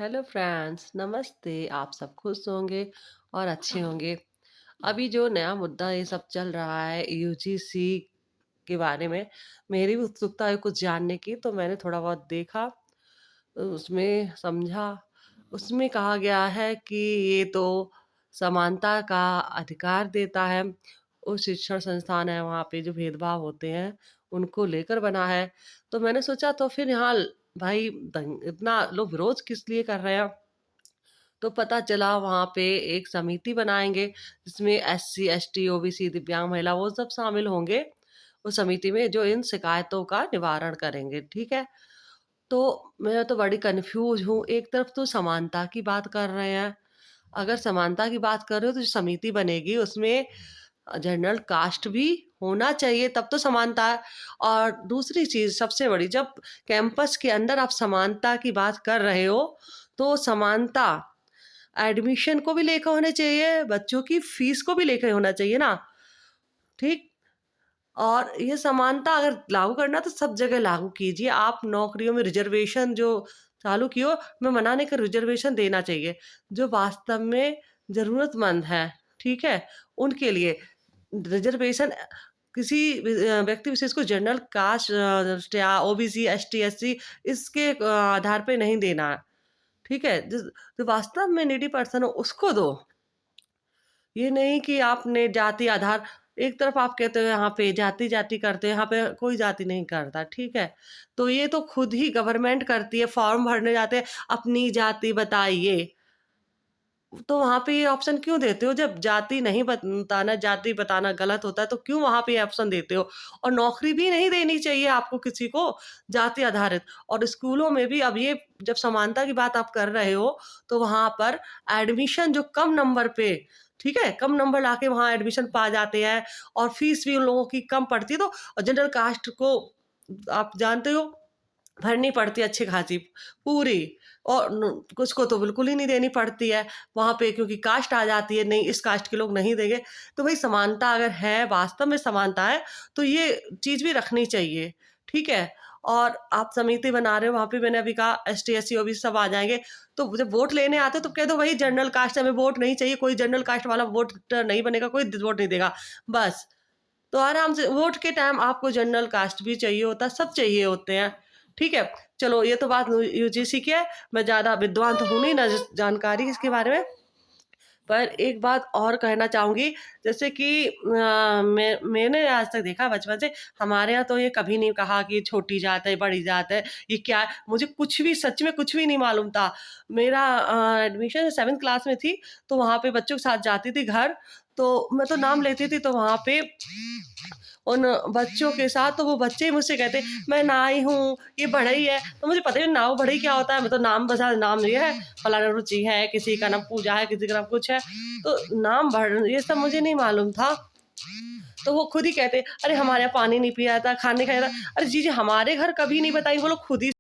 Hello friends, नमस्ते। आप सब खुश होंगे और अच्छे होंगे। अभी जो नया मुद्दा ये सब चल रहा है यूजीसी के बारे में, मेरी भी उत्सुकता है कुछ जानने की, तो मैंने थोड़ा बहुत देखा, उसमें समझा। उसमें कहा गया है कि ये तो समानता का अधिकार देता है। उस शिक्षण संस्थान है वहाँ पे जो भेदभाव होते हैं, उनको लेकर बना है। तो मैंने सोचा तो फिर यहाँ भाई इतना लोग विरोध किस लिए कर रहे हैं? तो पता चला वहाँ पे एक समिति बनाएँगे, जिसमें एससी, एसटी, ओबीसी, दिव्यांग महिला वो सब शामिल होंगे, उस समिति में जो इन शिकायतों का निवारण करेंगे, ठीक है? तो मैं तो बड़ी कन्फ्यूज़ हूँ, एक तरफ तो समानता की बात कर रहे हैं, अगर समानता की बात कर रहे हो तो जो समिति बनेगी उसमें जनरल कास्ट भी होना चाहिए, तब तो समानता है। और दूसरी चीज़ सबसे बड़ी, जब कैंपस के अंदर आप समानता की बात कर रहे हो, तो समानता एडमिशन को भी लेकर होने चाहिए, बच्चों की फीस को भी लेकर होना चाहिए ना, ठीक? और ये समानता अगर लागू करना है तो सब जगह लागू कीजिए। आप नौकरियों में रिज़र्वेशन जो चालू किए हो, मैं मना नहीं कर रही, रिज़र्वेशन देना चाहिए। जो वास्तव में ज़रूरतमंद हैं, ठीक है? उनके लिए रिज़र्वेशन किसी व्यक्ति विशेष को जनरल कास्ट या ओबीसी, एसटी, एससी इसके आधार पे नहीं देना है, ठीक है? जो वास्तव में नीडी पर्सन हो उसको दो। ये नहीं कि आपने जाति आधार, एक तरफ आप कहते हो यहाँ पे जाति-जाति करते हैं, यहाँ पे कोई जाति नहीं करता, ठीक है? तो ये तो खुद ही गवर्नमेंट करती है, फॉर्म भरने जाते हैं, अपनी जाति बताइए। तो वहाँ पे ये ऑप्शन क्यों देते हो? जब जाति नहीं बताना, जाति बताना गलत होता है, तो क्यों वहाँ पे ये ऑप्शन देते हो? और नौकरी भी नहीं देनी चाहिए आपको किसी को जाति आधारित। और स्कूलों में भी अब ये जब समानता की बात आप कर रहे हो, तो वहाँ पर एडमिशन जो कम नंबर पे, ठीक है? कम नंबर लाके वहाँ एडमिशन पा जाते हैं और फीस भी उन लोगों की कम पड़ती है, तो जनरल कास्ट को आप जानते हो भरनी पड़ती है अच्छी खासी पूरी, और कुछ को तो बिल्कुल ही नहीं देनी पड़ती है वहाँ पे, क्योंकि कास्ट आ जाती है, नहीं इस कास्ट के लोग नहीं देंगे। तो भाई समानता अगर है, वास्तव में समानता है, तो ये चीज़ भी रखनी चाहिए, ठीक है? और आप समिति बना रहे हो, वहाँ पे मैंने अभी कहा एसटी, एससी, ओबीसी सब आ जाएँगे, तो जब वोट लेने आते हो तो कह दो भाई जनरल कास्ट हमें वोट नहीं चाहिए, कोई जनरल कास्ट वाला वोट नहीं बनेगा, कोई वोट नहीं देगा, बस। तो आराम से वोट के टाइम आपको जनरल कास्ट भी चाहिए होता है, सब चाहिए होते हैं, ठीक है? चलो ये तो बात यूजीसी की है, मैं ज़्यादा विद्वान तो हूँ नहीं, ना जानकारी इसके बारे में। पर एक बात और कहना चाहूँगी, जैसे कि मैंने आज तक देखा बचपन से, हमारे यहाँ तो ये कभी नहीं कहा कि छोटी जात है, बड़ी जात है, ये क्या है? मुझे कुछ भी, सच में कुछ भी नहीं मालूम था। मेरा एडमिशन 7th क्लास में थी, तो वहाँ पे बच्चों के साथ जाती थी घर, तो मैं तो नाम लेती थी, तो वहाँ पे उन बच्चों के साथ, तो वो बच्चे ही मुझसे कहते, मैं नाई हूँ, ये बढ़ई है। तो मुझे पता ही नहीं नाव बढ़ई क्या होता है, मैं तो नाम बस नाम लिया है, फलाना रुचि है, किसी का नाम पूजा है, किसी का नाम कुछ है, तो नाम बढ़ ये सब मुझे नहीं मालूम था। तो वो खुद ही कहते, अरे हमारे यहाँ पानी नहीं पिया जाता, खाना नहीं खाया जाता। अरे जी, जी हमारे घर कभी नहीं बताई, वो लोग खुद ही